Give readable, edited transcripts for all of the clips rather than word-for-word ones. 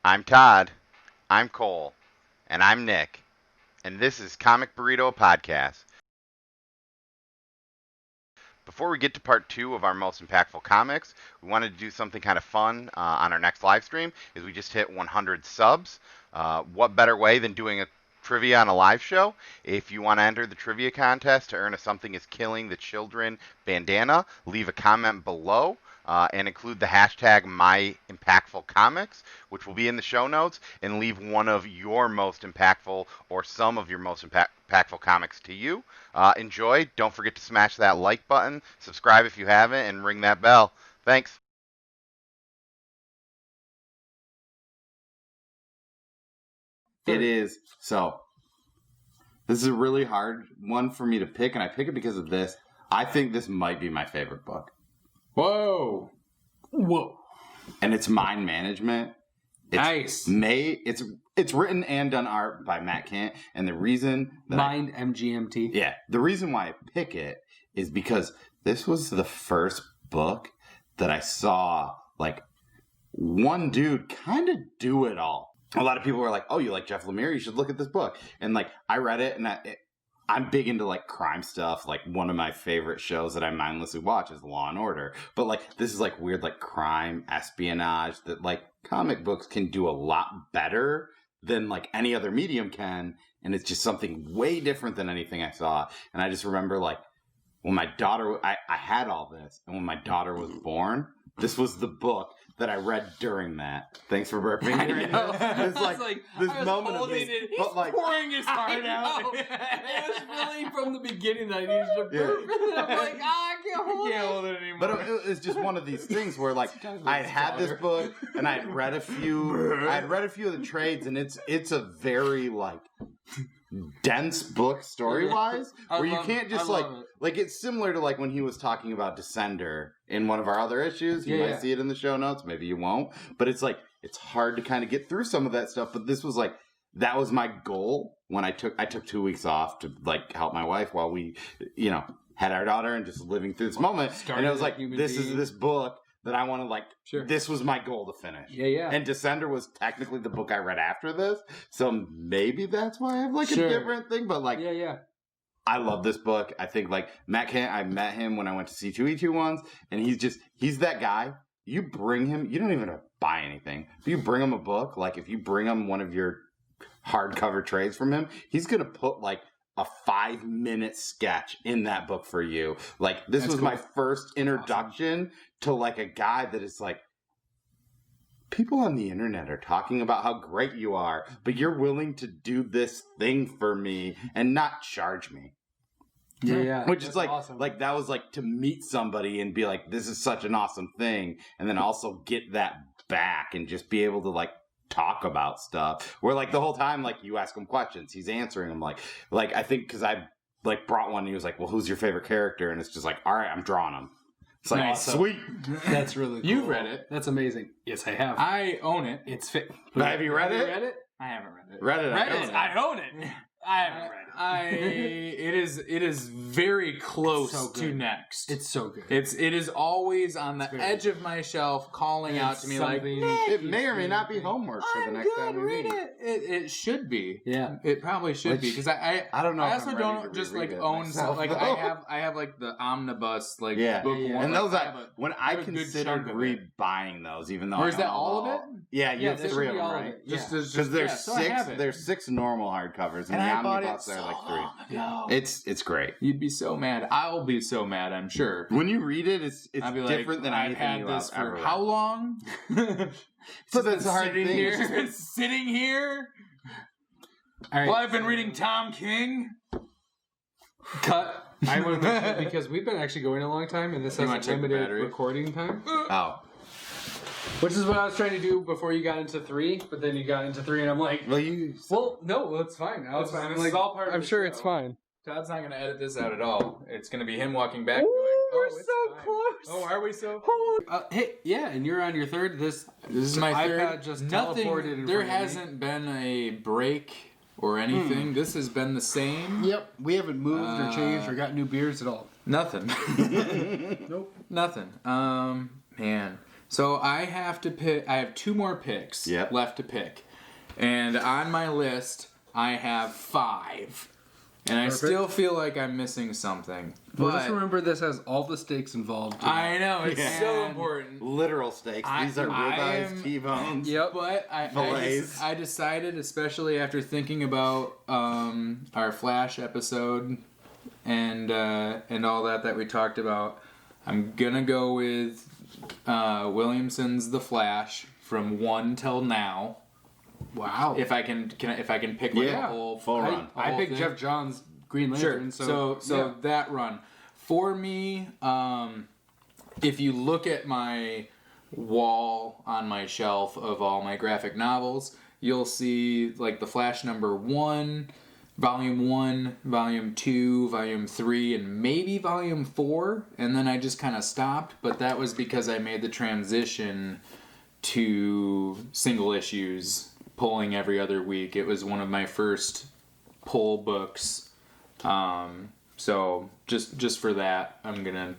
I'm Todd, I'm Cole, and I'm Nick, and this is Comic Burrito Podcast. Before we get to part 2 of our most impactful comics, we wanted to do something kind of fun on our next live stream. Is we just hit 100 subs. What better way than doing a trivia on a live show? If you want to enter the trivia contest to earn a Something is Killing the Children bandana, leave a comment below. And include the hashtag MyImpactfulComics, which will be in the show notes, and leave one of your most impactful or some of your most impactful comics to you. Enjoy. Don't forget to smash that like button, subscribe if you haven't, and ring that bell. Thanks. It is. So, this is a really hard one for me to pick, and I pick it because of this. I think this might be my favorite book. Whoa. And it's Mind Management. Nice. It's written and done art by Matt Kent, and the reason that MGMT. the reason why I pick it is because this was the first book that I saw like one dude kind of do it all. A lot of people were like, "Oh, you like Jeff Lemire? You should look at this book." And like I read it, and I'm big into like crime stuff. Like one of my favorite shows that I mindlessly watch is Law and Order. But like this is like weird like crime espionage that like comic books can do a lot better than like any other medium can. And it's just something way different than anything I saw. And I just remember like when my daughter, I had all this. And when my daughter was born, this was the book that I read during that. Thanks for burping. I know. It's like this moment of this, He's but like pouring his heart out. It was really from the beginning that I needed to burp. And I'm like, I can't hold it anymore. But it was just one of these things where like I had this book and I had read a few of the trades, and it's a very like dense book story wise where you can't just like it's similar to like when he was talking about Descender in one of our other issues. You might see it in the show notes, maybe you won't, but it's like it's hard to kind of get through some of that stuff. But this was like that was my goal when I took 2 weeks off to like help my wife while we had our daughter and just living through this moment. And it was like this is this book that I want to like. Sure. This was my goal to finish. Yeah. And Descender was technically the book I read after this, so maybe that's why I have like a different thing. But like, I love this book. I think like Matt Kent. I met him when I went to C2E2 once, and he's that guy. You bring him. You don't even have to buy anything. If you bring him a book, like if you bring him one of your hardcover trades from him, he's gonna put like a 5-minute sketch in that book for you. Like this was my first introduction to like a guy that is like, people on the internet are talking about how great you are, but you're willing to do this thing for me and not charge me. Yeah. Which is like, awesome. Like that was like to meet somebody and be like, this is such an awesome thing. And then also get that back and just be able to like talk about stuff where like the whole time like you ask him questions, he's answering them like I think because I like brought one and he was like, well, who's your favorite character? And it's just like, all right, I'm drawing him. It's like awesome. Sweet. That's really cool. You've read it. That's amazing. Yes, I have. I own it. It's fit. Have you read it? I haven't read it. Read it. I own it. I haven't read it. It is very close to next. It's so good. It is always on the edge of my shelf, calling out to me like, it may or may not be homework for the next time we meet. It should be. Yeah, it probably should be because I don't know. I also don't just like own myself, like I have like the omnibus like book one. And those when I considered re-buying those, even though is that all of it? Yeah, you have 3 of them, right? Because there's 6 normal hardcovers, and the omnibus are like 3. It's great. You'd be so mad. I'll be so mad, I'm sure. When you read it, it's different than anything you have ever read. How long? So that's a hard thing. It's just been sitting here. All right. Well, I've been reading Tom King. Cut. I want to mention because we've been actually going a long time, and this has a limited recording time. Oh. Which is what I was trying to do before you got into 3, but then you got into 3, and I'm like, no, it's fine. It's fine. This is all part of I'm sure it's fine. Todd's not going to edit this out at all. It's going to be him walking back. We're so close. Oh, are we so? Hey, yeah, and you're on your 3rd. This is my 3rd. iPad just teleported. There hasn't been a break or anything. This has been the same. Yep, we haven't moved or changed or got new beers at all. Nothing. Nope. Nothing. Man. So I have to pick. I have 2 more picks Yep. left to pick, and on my list I have 5, and I still feel like I'm missing something. Well, But just remember this has all the stakes involved. I know it's Yeah. so important. Literal steaks. These are ribeyes, T-bones. Yep. But Fillets. I decided, especially after thinking about our Flash episode and all that we talked about, I'm gonna go with Williamson's The Flash from 1 till now. Wow. If I can pick like Yeah. a whole Full run. I whole picked thing. Jeff Johns' Green Sure. Lantern. So yeah. that run for me, if you look at my wall on my shelf of all my graphic novels, you'll see like the Flash number 1, Volume 1, Volume 2, Volume 3, and maybe Volume 4, and then I just kind of stopped. But that was because I made the transition to single issues, pulling every other week. It was one of my first pull books. So just for that, I'm gonna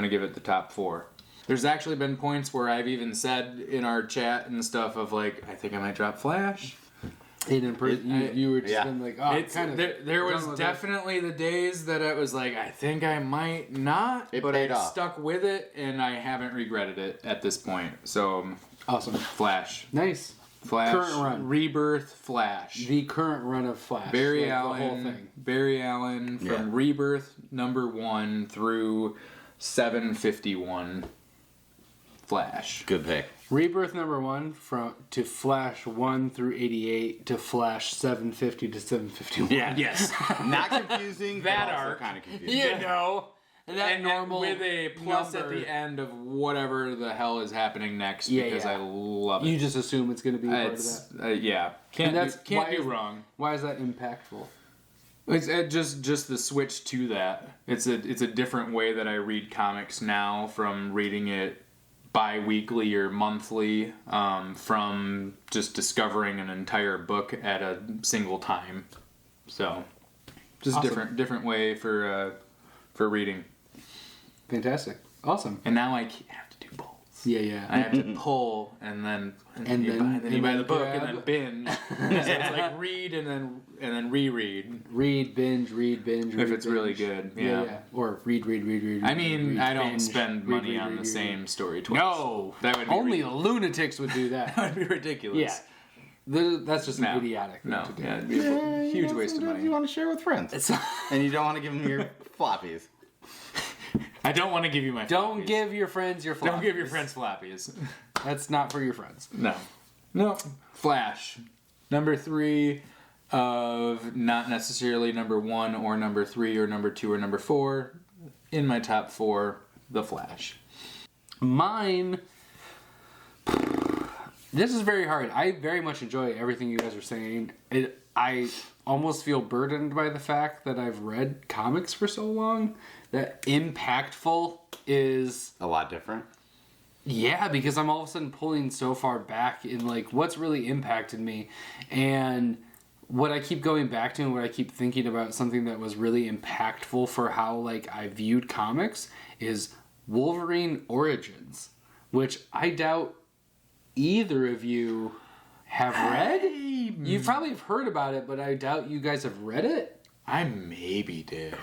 give it the top 4. There's actually been points where I've even said in our chat and stuff of like, I think I might drop Flash. You were just been like, oh, kind of. There was definitely the days that I was like, I think I might not, but I stuck with it and I haven't regretted it at this point. So Awesome. Flash. Nice. Flash. Current run. Rebirth Flash. The current run of Flash. Barry like Allen. The whole thing. Barry Allen from Rebirth number 1 through 751 Flash. Good pick. Rebirth number 1 to Flash 1 through 88 to Flash 750 to 751. Yeah. Yes. Not confusing, That but also arc. kind of confusing. You know. And that normal with a plus number, at the end of whatever the hell is happening next because I love it. You just assume it's going to be part of that. Yeah. Can't why be is- wrong. Why is that impactful? It's just the switch to that. It's a different way that I read comics now from reading it bi-weekly or monthly, from just discovering an entire book at a single time. So, just Awesome. different way for reading. Fantastic. Awesome. And now I have to do pulls. Yeah. I have to pull and then you buy the book grab. and then binge. So it's like read and then reread. Read, binge, read, binge. If it's really good, yeah. Or read. I mean, read, I don't binge, spend read, money read, on read, the read, same read. story twice. No, that would be only lunatics would do that. that would be ridiculous. Yeah, that's just an idiotic thing No, to do. yeah, it'd be a huge waste of Sometimes money. you want to share with friends. And you don't want to give them your floppies. I don't want to give you my. Don't floppies. give your friends your floppies. Don't give your friends floppies. That's not for your friends. No. Flash, number 3 of not necessarily number 1 or number 3 or number 2 or number 4. In my top 4, The Flash. Mine. This is very hard. I very much enjoy everything you guys are saying. I almost feel burdened by the fact that I've read comics for so long that impactful is A lot different. yeah, because I'm all of a sudden pulling so far back in like what's really impacted me, and what I keep going back to and what I keep thinking about something that was really impactful for how like I viewed comics is Wolverine Origins, which I doubt either of you have read. You probably have heard about it, but I doubt you guys have read it. I maybe did.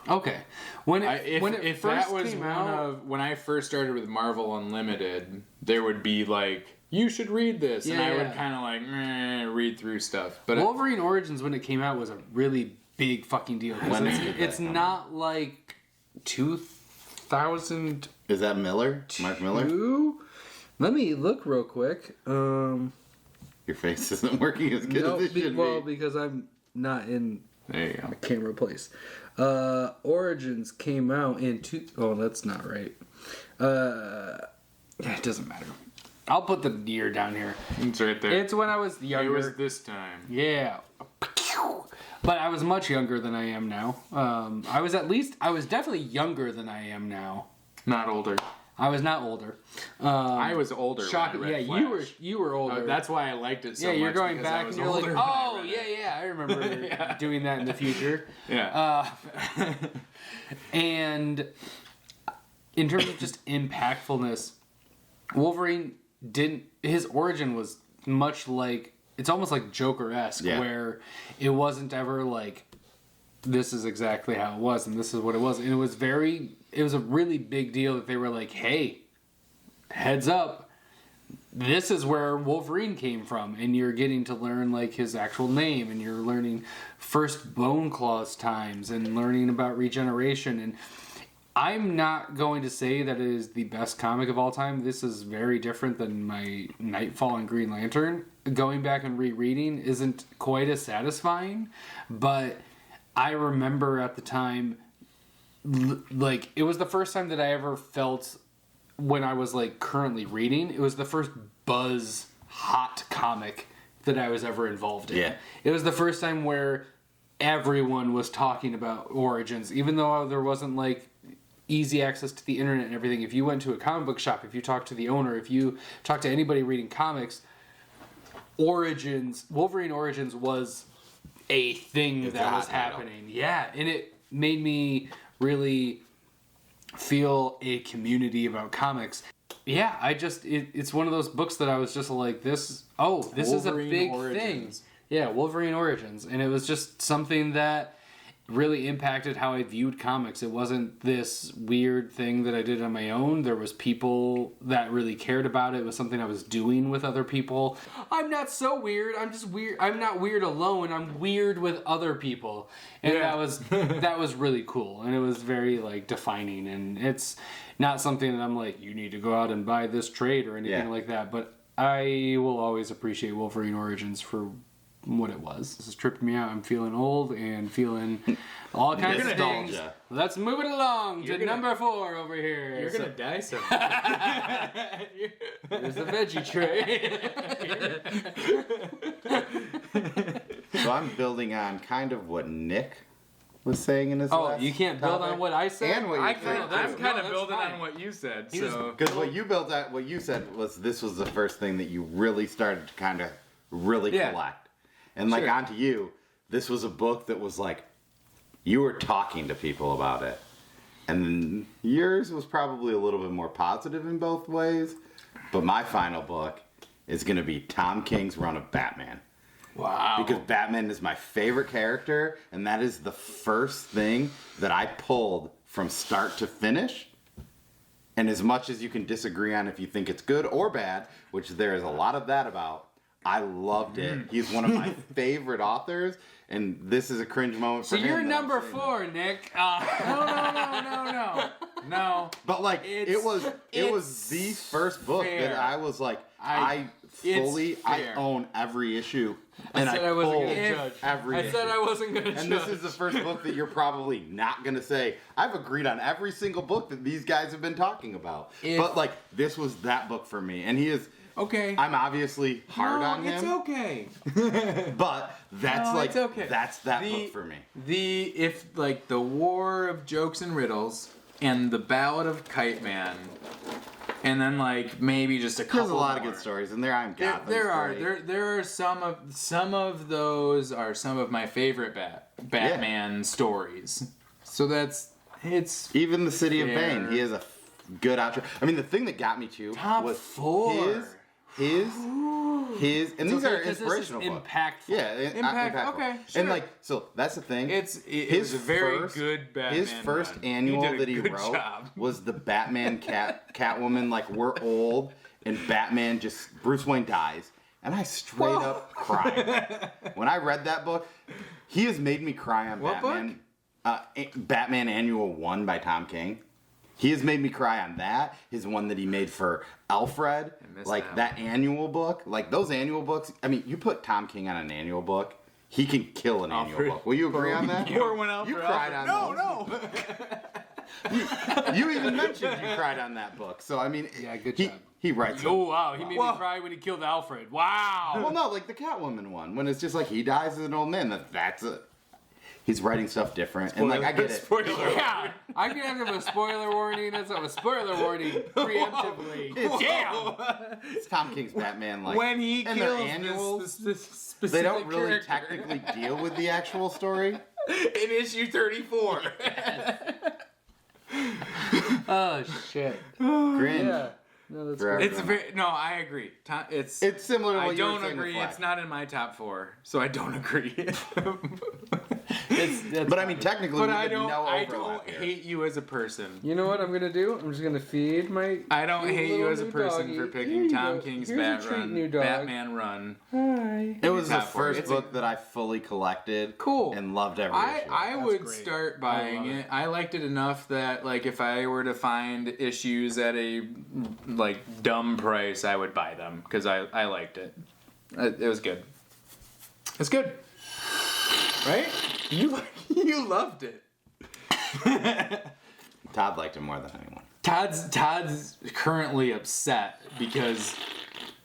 Okay, when it If first that was came one out, of when I first started with Marvel Unlimited, there would be like, you should read this, and I would kind of like read through stuff. But Wolverine Origins, when it came out, was a really big fucking deal. When did It's that come not like 2002. Is that Miller? Mark Miller? Let me look real quick. Your face isn't working as good as it should be. because I'm not in there you go. camera place. Origins came out in Oh, that's not right. It doesn't matter. I'll put the year down here. It's right there. It's when I was It younger. was this time. Yeah. But I was much younger than I am now. I was definitely younger than I am now. Not older. I was not older. I was older. Shocking. When I Yeah, read you were older. that's why I liked it so much. yeah, you're going because I back was and you're like, older when I oh, read it. yeah, I remember doing that in the future. Yeah. And in terms of just impactfulness, Wolverine didn't. His origin was much like, it's almost like Joker-esque, where it wasn't ever like, this is exactly how it was and this is what it was. And it was a really big deal that they were like, hey, heads up, this is where Wolverine came from, and you're getting to learn like his actual name, and you're learning first Bone Claw's times and learning about regeneration. And I'm not going to say that it is the best comic of all time. This is very different than my Nightfall and Green Lantern. Going back and rereading isn't quite as satisfying, but I remember at the time, like, it was the first time that I ever felt, when I was like currently reading, it was the first buzz hot comic that I was ever involved in. Yeah. It was the first time where everyone was talking about Origins, even though there wasn't like easy access to the internet and everything. If you went to a comic book shop, if you talked to the owner, if you talked to anybody reading comics, Wolverine Origins was a thing that was happening. Yeah, and it made me really feel a community about comics. Yeah, it's one of those books that I was just like, this is a big thing. Yeah, Wolverine Origins. And it was just something that really impacted how I viewed comics. It wasn't this weird thing that I did on my own. There was people that really cared about it. It was something I was doing with other people. I'm not so weird. I'm just weird. I'm not weird alone. I'm weird with other people. And that was really cool. And it was very like defining. And it's not something that I'm like, you need to go out and buy this trade or anything like that. But I will always appreciate Wolverine Origins for what it was. This has tripped me out. I'm feeling old and feeling all kinds of things. Let's move it along to number 4 over here. You're gonna die soon. There's the veggie tray. So I'm building on kind of what Nick was saying in his last you can't build topic. on what I said? And what you I'm said. kind of building on what you said. So Because what you said was this was the first thing that you really started to kind of really collect. And like onto you, this was a book that was like, you were talking to people about it. And yours was probably a little bit more positive in both ways. But my final book is going to be Tom King's run of Batman. Wow. Because Batman is my favorite character, and that is the first thing that I pulled from start to finish. And as much as you can disagree on if you think it's good or bad, which there is a lot of that about, I loved it. He's one of my favorite authors, and this is a cringe moment for So him. you're number 4, Nick. no. But like it was the first book that I was like, I own every issue. And I wasn't pulled gonna judge. every issue. I wasn't going to judge. And this is the first book that you're probably not going to say, I've agreed on every single book that these guys have been talking about. But like, this was that book for me. And he is... Okay. I'm obviously hard on him. It's okay. But that's that's that book for me. If like the War of Jokes and Riddles and the Ballad of Kite Man, and then like maybe just a couple. There's a lot more. of good stories, and there I'm Gotham's There are some of those are some of my favorite Batman stories. So it's even the City of fair. Bane. He has a good outro. I mean, the thing that got me too Top was 4. his, and these are inspirational books. Impactful. Yeah, impactful. Okay, sure. And like, so that's the thing. It was a very good Batman. His first run. annual did a that he good wrote job. was the Batman Catwoman. Like, we're old, and Batman Bruce Wayne dies, and I straight up cried when I read that book. He has made me cry on What Batman. Batman Annual 1 by Tom King. He has made me cry on that. His one that he made for Alfred. Like that annual book. Like those annual books. I mean, you put Tom King on an annual book, he can kill an annual book. Will you agree on that? Pour one out You for cried Alfred. on those. You even mentioned you cried on that book. So, I mean, good job. He writes Oh, wow. He made me cry when he killed Alfred. Wow. Well, no, like the Catwoman one. When it's just like he dies as an old man. That's it. He's writing stuff different. And like, I get it. Yeah, I can give a spoiler warning. That's a spoiler warning preemptively. Damn. It's Tom King's Batman. Like, When he and their kills annuals, this specific they don't really character. technically deal with the actual story. In issue 34. Oh, shit. Cringe. Yeah. No, that's For great. It's very no. I agree. It's similar to what I you were don't saying with agree. Flash. It's not in my top 4, so I don't agree. But I mean, technically, But we I have don't. no I overlap don't here. hate you as a person. You know what I'm gonna do? I'm just gonna feed my. I don't cute hate you little as a new person doggy. for Here picking you Tom go. King's Here's a Bat treat, Run, new dog. Batman Run. Hi. It was the Top four. first It's a- book that I fully collected. Cool. And loved every I issue. would great. start I buying love it. it. I liked it enough that like if I were to find issues at a like dumb price, I would buy them because I liked it. It was good. It's good, right? You loved it. Todd liked it more than anyone. Todd's currently upset because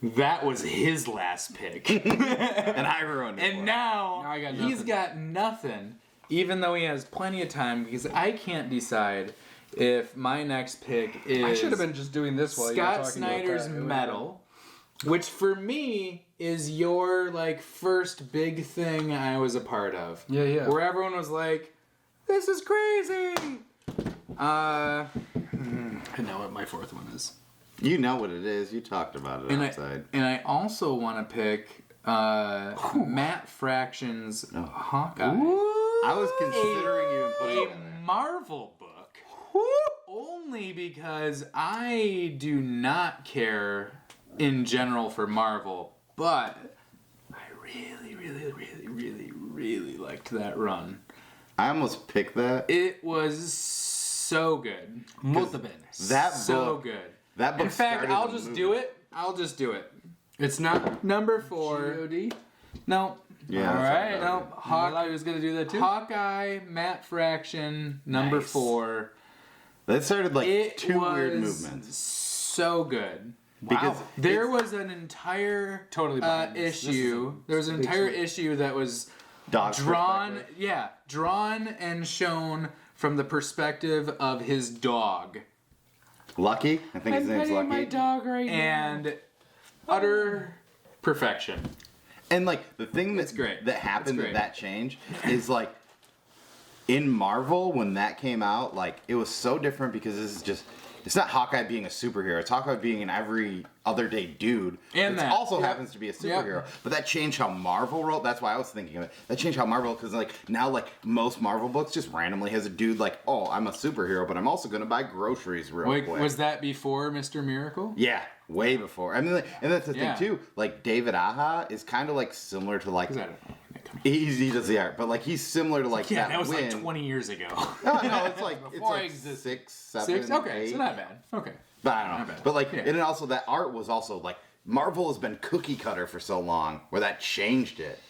that was his last pick. And I ruined it. for And him. now, Now I got he's nothing. got nothing, even though he has plenty of time because I can't decide if my next pick is I should have been just doing this while you were Scott talking about Snyder's that. It would've Metal, which for me is your like first big thing I was a part of. Yeah, yeah. Where everyone was like, "This is crazy." I know what my 4th one is. You know what it is. You talked about it outside. And I also want to pick Matt Fraction's Hawkeye. I was considering you and putting it in A there. Marvel book. Only because I do not care in general for Marvel, but I really liked that run. I almost picked that. It was so good. Molto bene. That So book. good. That book. In fact, started I'll the just movie. do it. I'll just do it. It's not Number 4. G.O.D. No. Yeah. All that's right. what I No. did. I thought he was gonna do that too. Hawkeye, Matt Fraction, number Nice. 4. That started like It 2 was weird movements. so good. Because There was an entire Totally behind this. This is issue. There was an big entire swing. issue that was Dog's drawn, perspective. drawn and shown from the perspective of his dog, Lucky. I think his name's Lucky. my dog right and utter perfection. And like the thing that's great. that happened It's with great. that change is like in Marvel when that came out, like it was so different because this is just it's not Hawkeye being a superhero. It's Hawkeye being an every other day dude. And that that. also Yep. happens to be a superhero. But that changed how Marvel wrote. That's why I was thinking of it. That changed how Marvel because like now like most Marvel books just randomly has a dude like, oh, I'm a superhero, but I'm also gonna buy groceries real Wait, quick. was that before Mr. Miracle? Yeah, way before. I mean, like, and that's the Yeah. thing too. Like David Aja is kind of like similar to like Is that it? he does the art, but like he's similar to like Yeah, that was Win. like 20 years ago. No, it's like Before I it's like existed. 6, 7, 6? Okay, 8. so not bad. Okay. But I don't Not know. bad. But like, Yeah. and then also that art was also like Marvel has been cookie cutter for so long, where that changed it.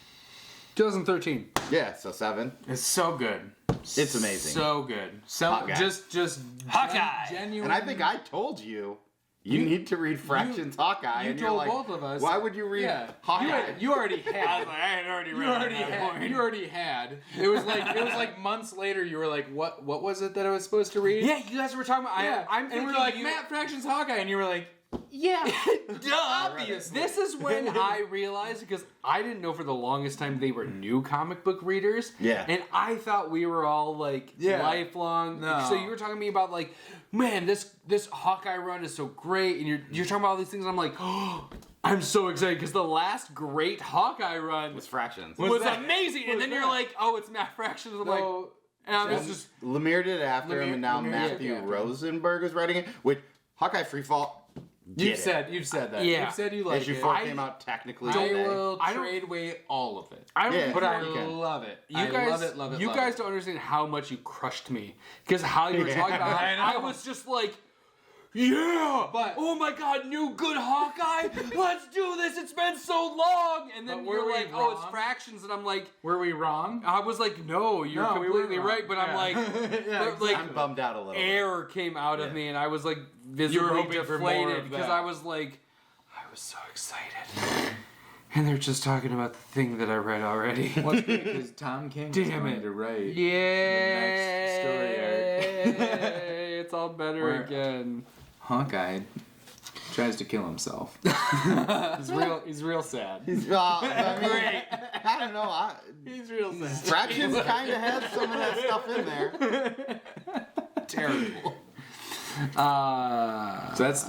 2013. Yeah, so 7. It's so good. It's amazing. So good. So Hawkeye. just Hawkeye. genuine. And I think I told you. You need to read Fractions Hawkeye. You and you're told like, both of us. Why would you read Yeah. Hawkeye? You already had. I had already You already had. It was like months later. You were like, "What was it that I was supposed to read?" Yeah, you guys were talking about. Yeah. I'm and thinking we were like, you, "Matt Fraction's Hawkeye," and you were like, "Yeah, obviously." This is when I realized because I didn't know for the longest time they were new comic book readers. Yeah. And I thought we were all like Yeah. lifelong. No. So you were talking to me about like, man, this Hawkeye run is so great, and you're talking about all these things, and I'm like, oh, I'm so excited because the last great Hawkeye run With Fractions. was that? amazing, and then that? you're like, oh, it's Matt Fractions. I'm like, So, and I was just. Lemire did it after him, and now Lemire Matthew did it after him. Rosenberg is writing it. Which Hawkeye Freefall. you've said that. Yeah. You've said you like Issue it. 4 came out technically I today. will I don't- trade away all of it. I don't. Yeah. But I You can. love it. You I guys, love it. Love it. you love guys it. don't understand how much you crushed me because how you were talking about. I It, I know. was just like, yeah, But- oh my god, new good Hawkeye, let's do this. It's been so long, and then But were you're we like, oh, it's wrong? Fractions, and I'm like, Were we wrong? I was like, no, you're No, we were completely wrong. right, but I'm Yeah. like, Yeah, but, like I'm bummed out a little bit. air came out of Yeah. me, and I was like You were visibly hoping for more deflated of because that. I was like, I was so excited, and they're just talking about the thing that I read already. What's great because Tom King is Damn going it. to write Yeah, the next story arc. it's all better Where- again. Hawkeye tries to kill himself. He's real sad. Well, I mean, I don't know. He's real sad. Fractions kind of has some of that stuff in there. Terrible. So that's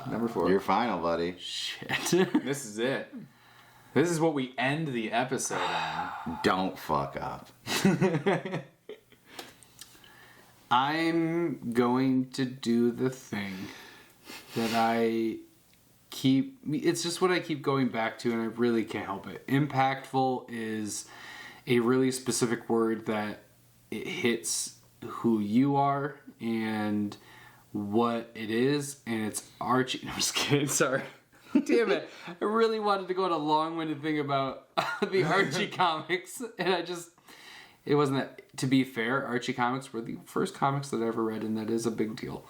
Number 4. Your final, buddy. Shit. This is it. This is what we end the episode on. Don't fuck up. I'm going to do the thing that it's just what I keep going back to, and I really can't help it. Impactful is a really specific word that it hits who you are and what it is, and it's Archie. No, I'm just kidding. Sorry. Damn it. I really wanted to go on a long-winded thing about the Archie comics, and it wasn't that. To be fair, Archie comics were the first comics that I ever read, and that is a big deal.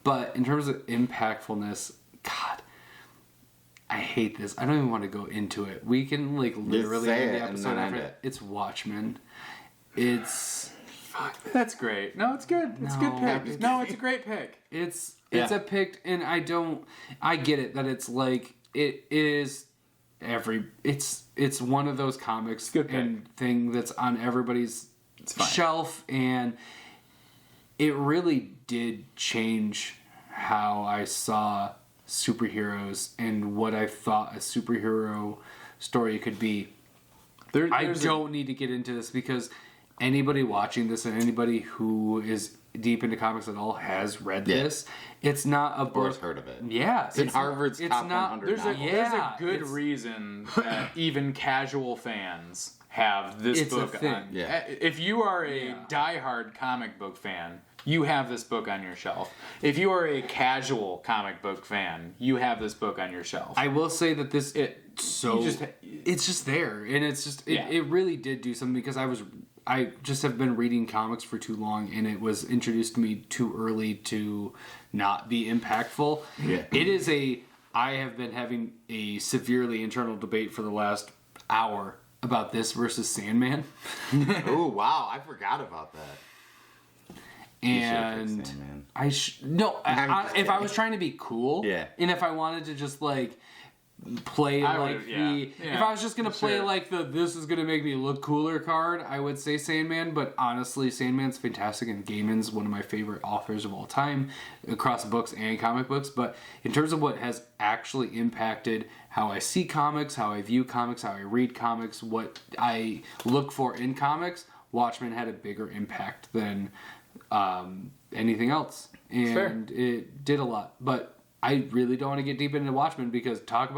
But in terms of impactfulness, God, I hate this. I don't even want to go into it. We can literally end the episode after it. It's Watchmen. It's... Fuck, that's great. No, it's good. It's a good pick. No, it's a great pick. It's a pick, and I get it that it's it is it's one of those comics and thing that's on everybody's shelf, and it really did change how I saw superheroes and what I thought a superhero story could be. I don't need to get into this because anybody watching this and anybody who is deep into comics at all has read this. It's not a book. Or has heard of it. Yeah. It's in Harvard's top 100 There's a good reason that even casual fans have this book on. Yeah. If you are a diehard comic book fan, you have this book on your shelf. If you are a casual comic book fan, you have this book on your shelf. I will say that it's just there, and it's just it really did do something because I just have been reading comics for too long, and it was introduced to me too early to not be impactful. Yeah. I have been having a severely internal debate for the last hour about this versus Sandman. Oh, wow. I forgot about that. And if I was trying to be cool, and if I wanted to just play if I was just gonna play this is gonna make me look cooler card, I would say Sandman. But honestly, Sandman's fantastic, and Gaiman's one of my favorite authors of all time across books and comic books. But in terms of what has actually impacted how I see comics, how I view comics, how I read comics, what I look for in comics, Watchmen had a bigger impact than anything else, and it did a lot. But I really don't want to get deep into Watchmen because talked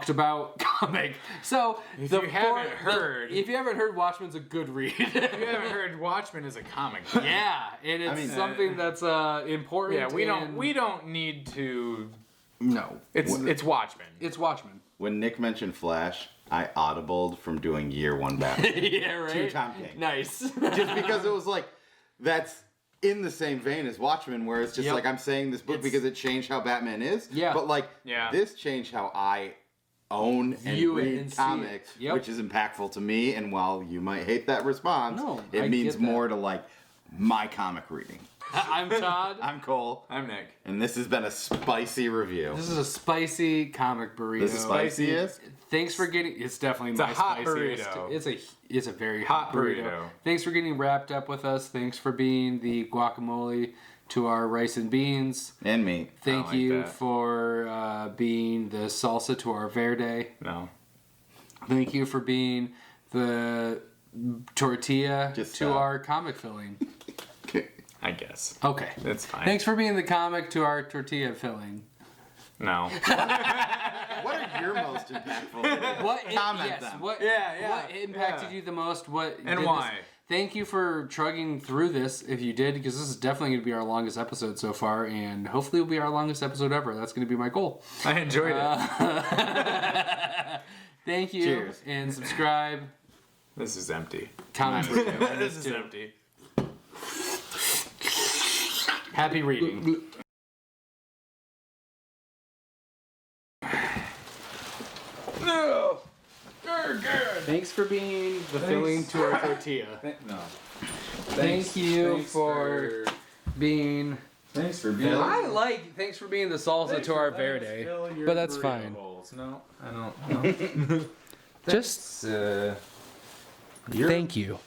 about comic. So if you haven't heard, Watchmen's a good read. If you haven't heard, Watchmen is a comic book. Yeah, and it's something that's important. Yeah, we don't need to. No, it's Watchmen. It's Watchmen. When Nick mentioned Flash, I audibled from doing Year One Batman. Yeah, right. To Tom King. Nice. Just because it was that's in the same vein as Watchmen, where it's just I'm saying this book because it changed how Batman is. Yeah. But this changed how I own and read comics, which is impactful to me. And while you might hate that response, it means more to my comic reading. I'm Todd. I'm Cole. I'm Nick. And this has been a spicy review. This is a spicy comic burrito. This is spiciest? Thanks for getting... It's definitely my hot spiciest. burrito. It's a very hot burrito. Thanks for getting wrapped up with us. Thanks for being the guacamole to our rice and beans. And meat. Thank you for being the salsa to our verde. No. Thank you for being the tortilla to our comic filling. I guess. Okay. That's fine. Thanks for being the comic to our tortilla filling. No. What are your most impactful? What impacted you the most? And why? Thank you for trugging through this if you did, because this is definitely going to be our longest episode so far, and hopefully it'll be our longest episode ever. That's going to be my goal. I enjoyed it. Thank you. Cheers. And subscribe. This is empty. Comment. This is empty. Happy reading. No. Thanks for being the filling to our tortilla. Thank you for being... Thanks for being... Thanks for being the salsa to our verde. But that's fine. No, I don't know. Just... Thank you.